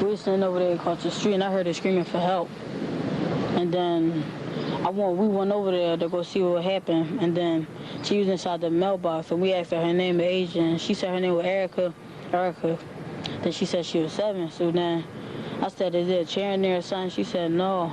We were standing over there across the street, and I heard her screaming for help. And then we went over there to go see what happened. And then she was inside the mailbox, and we asked her name and age, and she said her name was Erica. Then she said she was 7. So then I said, "Is there a chair in there or something?" She said, "No."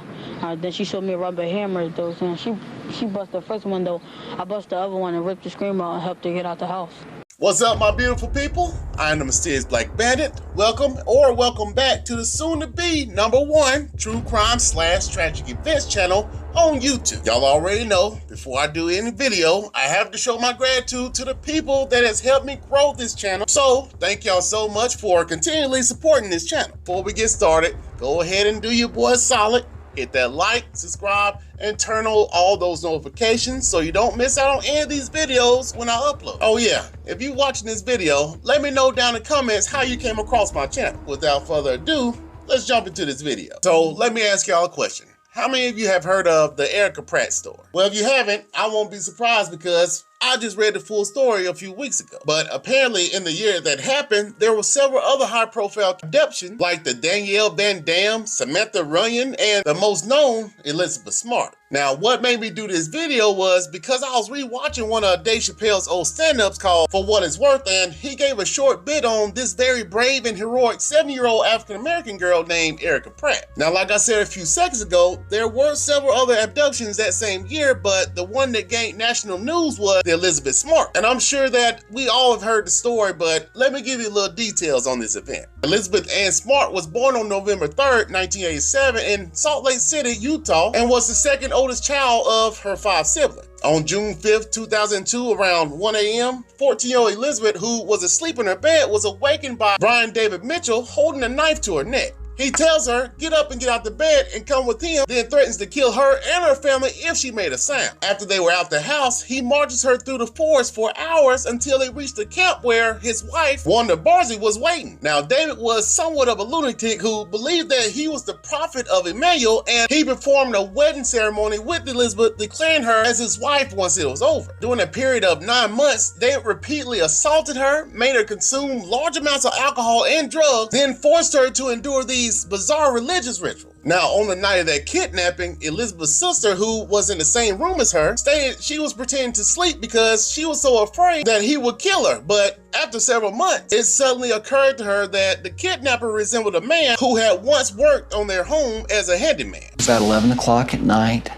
Then she showed me a rubber hammer, though. And she busted the first one, though. I busted the other one and ripped the screen out and helped her get out the house. What's up, my beautiful people? I am the Mysterious Black Bandit. Welcome back to the soon-to-be #1 True Crime / Tragic Events channel on YouTube. Y'all already know, before I do any video, I have to show my gratitude to the people that has helped me grow this channel. So, thank y'all so much for continually supporting this channel. Before we get started, go ahead and do your boy a solid. Hit that like, subscribe, and turn on all those notifications so you don't miss out on any of these videos when I upload. Oh yeah, if you're watching this video, let me know down in the comments how you came across my channel. Without further ado, let's jump into this video. So let me ask y'all a question. How many of you have heard of the Erica Pratt story? Well, if you haven't, I won't be surprised because I just read the full story a few weeks ago. But apparently in the year that happened, there were several other high-profile abductions like the Danielle Van Dam, Samantha Runyon, and the most known, Elizabeth Smart. Now, what made me do this video was because I was rewatching one of Dave Chappelle's old stand-ups called For What It's Worth, and he gave a short bit on this very brave and heroic 7-year-old African-American girl named Erica Pratt. Now, like I said a few seconds ago, there were several other abductions that same year, but the one that gained national news was the Elizabeth Smart. And I'm sure that we all have heard the story, but let me give you a little details on this event. Elizabeth Ann Smart was born on November 3rd, 1987 in Salt Lake City, Utah, and was the second oldest child of her 5 siblings. On June 5th, 2002, around 1 a.m., 14-year-old Elizabeth, who was asleep in her bed, was awakened by Brian David Mitchell holding a knife to her neck. He tells her, "Get up and get out the bed and come with him," then threatens to kill her and her family if she made a sound. After they were out the house, he marches her through the forest for hours until they reached the camp where his wife, Wanda Barzee, was waiting. Now, David was somewhat of a lunatic who believed that he was the prophet of Emmanuel, and he performed a wedding ceremony with Elizabeth, declaring her as his wife once it was over. During a period of 9 months, David repeatedly assaulted her, made her consume large amounts of alcohol and drugs, then forced her to endure these bizarre religious rituals. Now, on the night of that kidnapping, Elizabeth's sister, who was in the same room as her, stated she was pretending to sleep because she was so afraid that he would kill her. But after several months, it suddenly occurred to her that the kidnapper resembled a man who had once worked on their home as a handyman. It was about 11 o'clock at night.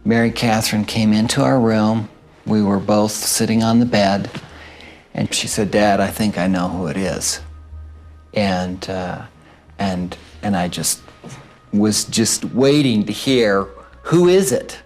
Mary Catherine came into our room. We were both sitting on the bed, and she said, "Dad, I think I know who it is." And I was just waiting to hear, "Who is it?"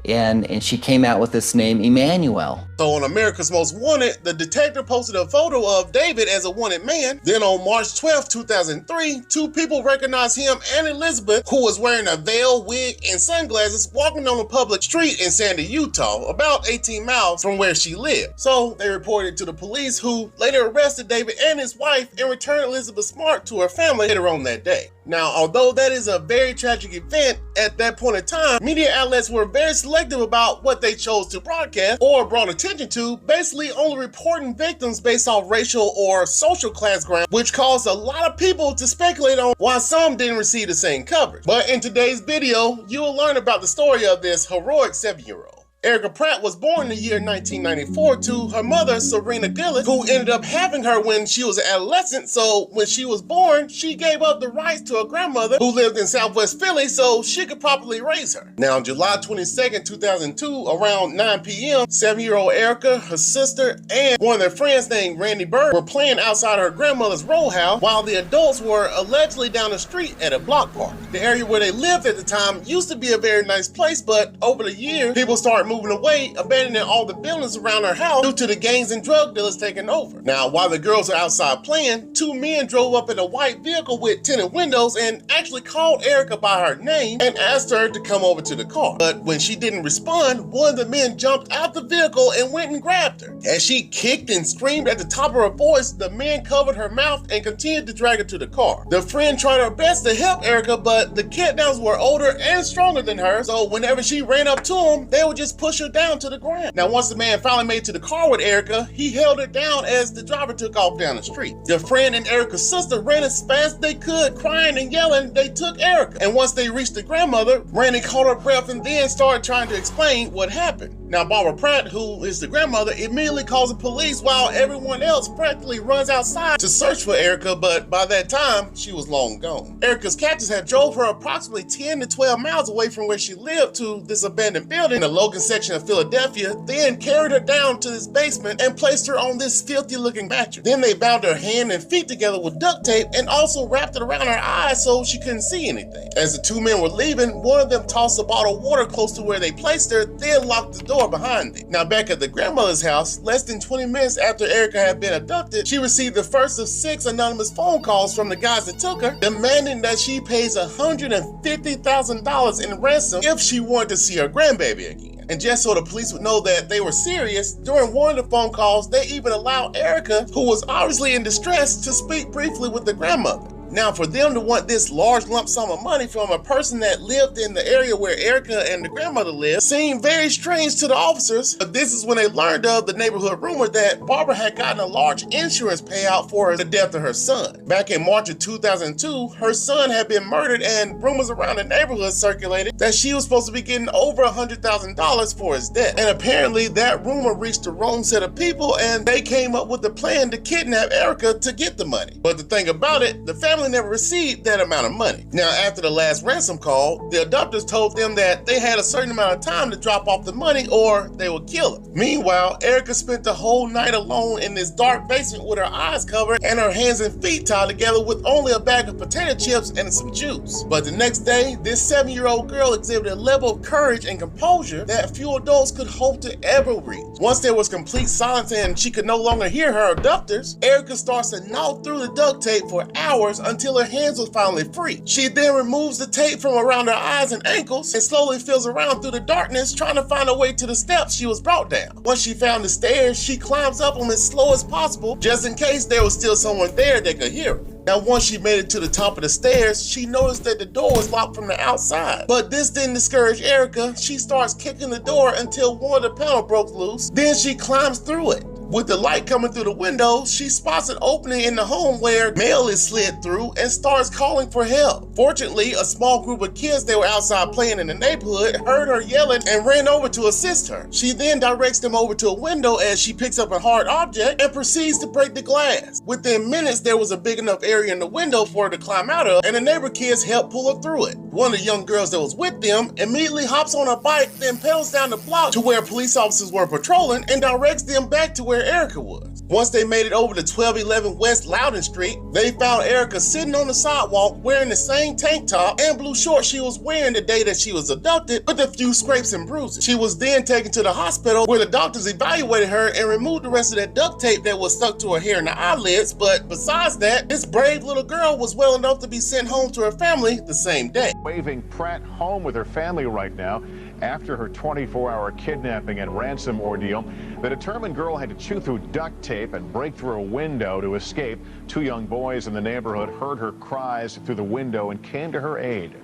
And she came out with this name, Emmanuel. So on America's Most Wanted, the detective posted a photo of David as a wanted man. Then on March 12, 2003, 2 people recognized him and Elizabeth, who was wearing a veil, wig, and sunglasses, walking on a public street in Sandy, Utah, about 18 miles from where she lived. So they reported to the police, who later arrested David and his wife and returned Elizabeth Smart to her family later on that day. Now, although that is a very tragic event, at that point in time, media outlets were very selective about what they chose to broadcast or brought attention to, basically only reporting victims based off racial or social class grounds, which caused a lot of people to speculate on why some didn't receive the same coverage. But in today's video, you will learn about the story of this heroic 7-year-old. Erica Pratt was born in the year 1994 to her mother, Serena Gillis, who ended up having her when she was an adolescent. So when she was born, she gave up the rights to her grandmother, who lived in Southwest Philly, so she could properly raise her. Now, on July 22nd, 2002, around 9 p.m., 7-year-old Erica, her sister, and one of their friends named Randy Bird were playing outside her grandmother's row house while the adults were allegedly down the street at a block park. The area where they lived at the time used to be a very nice place, but over the years, people started moving away, abandoning all the buildings around her house due to the gangs and drug dealers taking over. Now, while the girls are outside playing, 2 men drove up in a white vehicle with tinted windows and actually called Erica by her name and asked her to come over to the car. But when she didn't respond, one of the men jumped out the vehicle and went and grabbed her. As she kicked and screamed at the top of her voice, the man covered her mouth and continued to drag her to the car. The friend tried her best to help Erica, but the kidnappers were older and stronger than her, so whenever she ran up to them, they would just push her down to the ground. Now, once the man finally made it to the car with Erica, he held her down as the driver took off down the street. Their friend and Erica's sister ran as fast as they could, crying and yelling. They took Erica. And once they reached the grandmother, Randy caught her breath and then started trying to explain what happened. Now, Barbara Pratt, who is the grandmother, immediately calls the police while everyone else practically runs outside to search for Erica, but by that time, she was long gone. Erica's captors had drove her approximately 10 to 12 miles away from where she lived to this abandoned building in the Logan section of Philadelphia, then carried her down to this basement and placed her on this filthy-looking mattress. Then they bound her hand and feet together with duct tape and also wrapped it around her eyes so she couldn't see anything. As the two men were leaving, one of them tossed a bottle of water close to where they placed her, then locked the door behind them. Now, back at the grandmother's house, less than 20 minutes after Erica had been abducted, she received the first of 6 anonymous phone calls from the guys that took her, demanding that she pays $150,000 in ransom if she wanted to see her grandbaby again. And just so the police would know that they were serious, during one of the phone calls, they even allowed Erica, who was obviously in distress, to speak briefly with the grandmother. Now, for them to want this large lump sum of money from a person that lived in the area where Erica and the grandmother lived seemed very strange to the officers, but this is when they learned of the neighborhood rumor that Barbara had gotten a large insurance payout for the death of her son. Back in March of 2002, her son had been murdered and rumors around the neighborhood circulated that she was supposed to be getting over $100,000 for his death. And apparently that rumor reached the wrong set of people and they came up with a plan to kidnap Erica to get the money. But the thing about it, the family never received that amount of money. Now, after the last ransom call, the abductors told them that they had a certain amount of time to drop off the money or they would kill her. Meanwhile, Erica spent the whole night alone in this dark basement with her eyes covered and her hands and feet tied together with only a bag of potato chips and some juice. But the next day, this 7-year-old girl exhibited a level of courage and composure that few adults could hope to ever reach. Once there was complete silence and she could no longer hear her abductors, Erica starts to gnaw through the duct tape for hours until her hands were finally free. She then removes the tape from around her eyes and ankles and slowly feels around through the darkness trying to find a way to the steps she was brought down. Once she found the stairs, she climbs up them as slow as possible just in case there was still someone there that could hear her. Now, once she made it to the top of the stairs, she noticed that the door was locked from the outside. But this didn't discourage Erica. She starts kicking the door until one of the panels broke loose. Then she climbs through it. With the light coming through the window, she spots an opening in the home where mail is slid through and starts calling for help. Fortunately, a small group of kids that were outside playing in the neighborhood heard her yelling and ran over to assist her. She then directs them over to a window as she picks up a hard object and proceeds to break the glass. Within minutes, there was a big enough area in the window for her to climb out of, and the neighbor kids helped pull her through it. One of the young girls that was with them immediately hops on a bike, then pedals down the block to where police officers were patrolling and directs them back to where Erica was. Once they made it over to 1211 West Loudon Street, they found Erica sitting on the sidewalk wearing the same tank top and blue shorts she was wearing the day that she was abducted, with a few scrapes and bruises. She was then taken to the hospital where the doctors evaluated her and removed the rest of that duct tape that was stuck to her hair and the eyelids, but besides that, this brave little girl was well enough to be sent home to her family the same day. Waving Pratt home with her family right now after her 24-hour kidnapping and ransom ordeal. The determined girl had to chew through duct tape and break through a window to escape. 2 young boys in the neighborhood heard her cries through the window and came to her aid.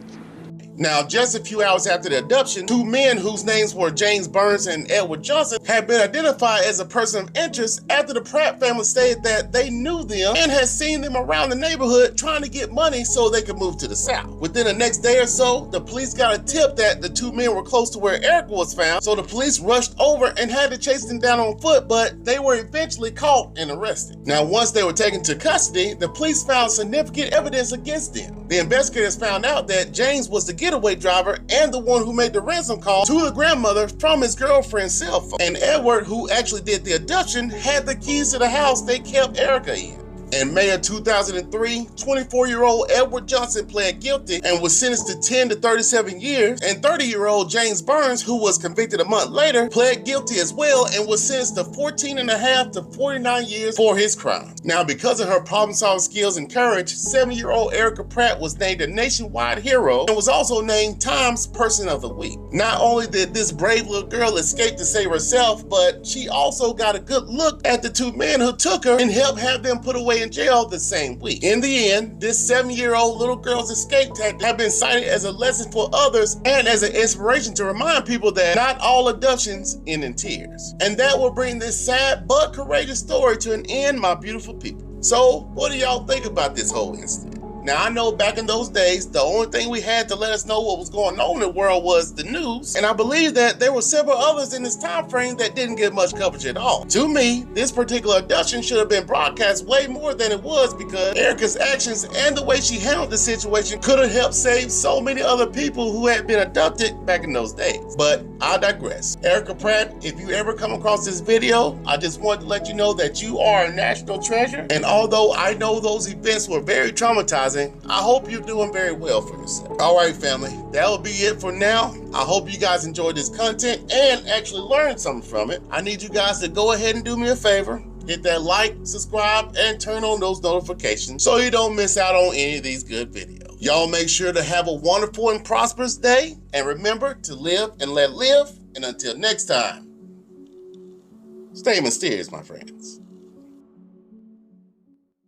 Now, just a few hours after the abduction, 2 men whose names were James Burns and Edward Johnson had been identified as a person of interest after the Pratt family stated that they knew them and had seen them around the neighborhood trying to get money so they could move to the south. Within the next day or so, the police got a tip that the 2 men were close to where Erica was found, so the police rushed over and had to chase them down on foot, but they were eventually caught and arrested. Now, once they were taken to custody, the police found significant evidence against them. The investigators found out that James was the getaway driver and the one who made the ransom call to the grandmother from his girlfriend's cell phone. And Edward, who actually did the abduction, had the keys to the house they kept Erica in. In May of 2003, 24-year-old Edward Johnson pled guilty and was sentenced to 10 to 37 years, and 30-year-old James Burns, who was convicted a month later, pled guilty as well and was sentenced to 14.5 to 49 years for his crimes. Now, because of her problem-solving skills and courage, 7-year-old Erica Pratt was named a nationwide hero and was also named Time's Person of the Week. Not only did this brave little girl escape to save herself, but she also got a good look at the 2 men who took her and helped have them put away day in jail the same week. In the end, this 7-year-old little girl's escape tactic have been cited as a lesson for others and as an inspiration to remind people that not all abductions end in tears. And that will bring this sad but courageous story to an end, my beautiful people. So, what do y'all think about this whole incident? Now, I know back in those days, the only thing we had to let us know what was going on in the world was the news, and I believe that there were several others in this time frame that didn't get much coverage at all. To me, this particular abduction should have been broadcast way more than it was, because Erica's actions and the way she handled the situation could have helped save so many other people who had been abducted back in those days. But I digress. Erica Pratt, if you ever come across this video, I just wanted to let you know that you are a national treasure, and although I know those events were very traumatizing, I hope you're doing very well for yourself. All right, family, that will be it for now. I hope you guys enjoyed this content and actually learned something from it. I need you guys to go ahead and do me a favor. Hit that like, subscribe, and turn on those notifications so you don't miss out on any of these good videos. Y'all make sure to have a wonderful and prosperous day. And remember to live and let live. And until next time, stay mysterious, my friends.